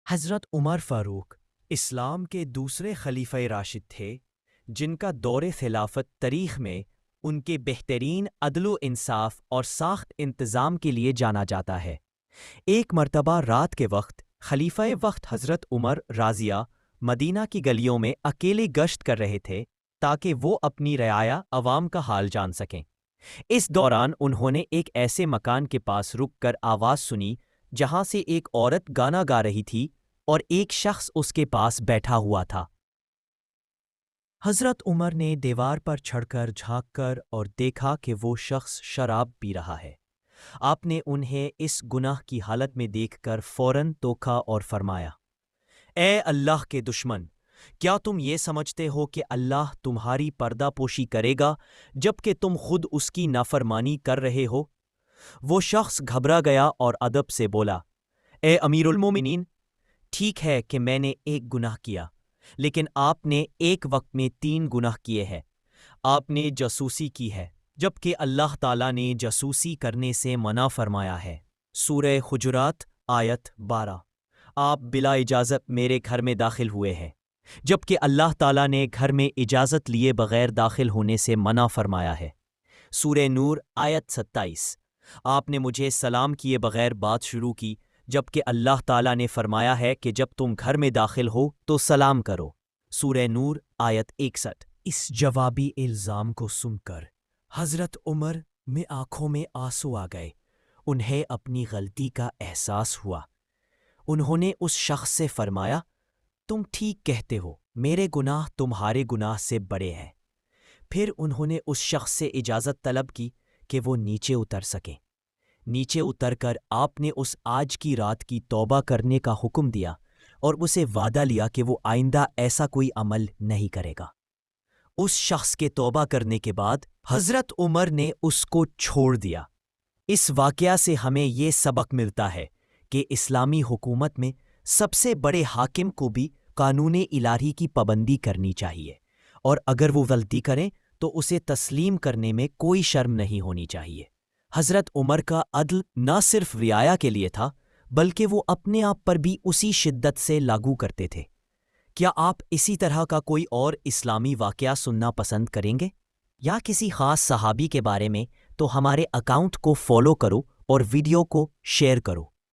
حضرت عمر فاروق اسلام کے دوسرے خلیفہ راشد تھے جن کا دور خلافت تاریخ میں ان کے بہترین عدل و انصاف اور ساخت انتظام کے لیے جانا جاتا ہے۔ ایک مرتبہ رات کے وقت خلیفہ وقت حضرت عمر راضیہ مدینہ کی گلیوں میں اکیلے گشت کر رہے تھے تاکہ وہ اپنی رعایا عوام کا حال جان سکیں۔ اس دوران انہوں نے ایک ایسے مکان کے پاس رک کر آواز سنی جہاں سے ایک عورت گانا گا رہی تھی اور ایک شخص اس کے پاس بیٹھا ہوا تھا۔ حضرت عمر نے دیوار پر چڑھ کر جھانک کر اور دیکھا کہ وہ شخص شراب پی رہا ہے۔ آپ نے انہیں اس گناہ کی حالت میں دیکھ کر فوراً ٹوکا اور فرمایا، اے اللہ کے دشمن، کیا تم یہ سمجھتے ہو کہ اللہ تمہاری پردہ پوشی کرے گا جبکہ تم خود اس کی نافرمانی کر رہے ہو؟ وہ شخص گھبرا گیا اور ادب سے بولا، اے امیر المومنین، ٹھیک ہے کہ میں نے ایک گناہ کیا، لیکن آپ نے ایک وقت میں 3 گناہ کیے ہیں۔ آپ نے جاسوسی کی ہے جبکہ اللہ تعالیٰ نے جاسوسی کرنے سے منع فرمایا ہے۔ سورہ حجرات آیت 12۔ آپ بلا اجازت میرے گھر میں داخل ہوئے ہیں جبکہ اللہ تعالیٰ نے گھر میں اجازت لیے بغیر داخل ہونے سے منع فرمایا ہے۔ سورہ نور آیت 27۔ آپ نے مجھے سلام کیے بغیر بات شروع کی جبکہ اللہ تعالیٰ نے فرمایا ہے کہ جب تم گھر میں داخل ہو تو سلام کرو۔ سورہ نور آیت 61۔ اس جوابی الزام کو سن کر حضرت عمر میں آنکھوں میں آنسو آ گئے۔ انہیں اپنی غلطی کا احساس ہوا۔ انہوں نے اس شخص سے فرمایا، تم ٹھیک کہتے ہو، میرے گناہ تمہارے گناہ سے بڑے ہیں۔ پھر انہوں نے اس شخص سے اجازت طلب کی کہ وہ نیچے اتر سکیں۔ نیچے اتر کر آپ نے اس آج کی رات کی توبہ کرنے کا حکم دیا اور اسے وعدہ لیا کہ وہ آئندہ ایسا کوئی عمل نہیں کرے گا۔ اس شخص کے توبہ کرنے کے بعد حضرت عمر نے اس کو چھوڑ دیا۔ اس واقعہ سے ہمیں یہ سبق ملتا ہے کہ اسلامی حکومت میں سب سے بڑے حاکم کو بھی قانون الہی کی پابندی کرنی چاہیے، اور اگر وہ غلطی کریں تو اسے تسلیم کرنے میں کوئی شرم نہیں ہونی چاہیے۔ حضرت عمر کا عدل نہ صرف رعایا کے لیے تھا بلکہ وہ اپنے آپ پر بھی اسی شدت سے لاگو کرتے تھے۔ کیا آپ اسی طرح کا کوئی اور اسلامی واقعہ سننا پسند کریں گے یا کسی خاص صحابی کے بارے میں؟ تو ہمارے اکاؤنٹ کو فالو کرو اور ویڈیو کو شیئر کرو۔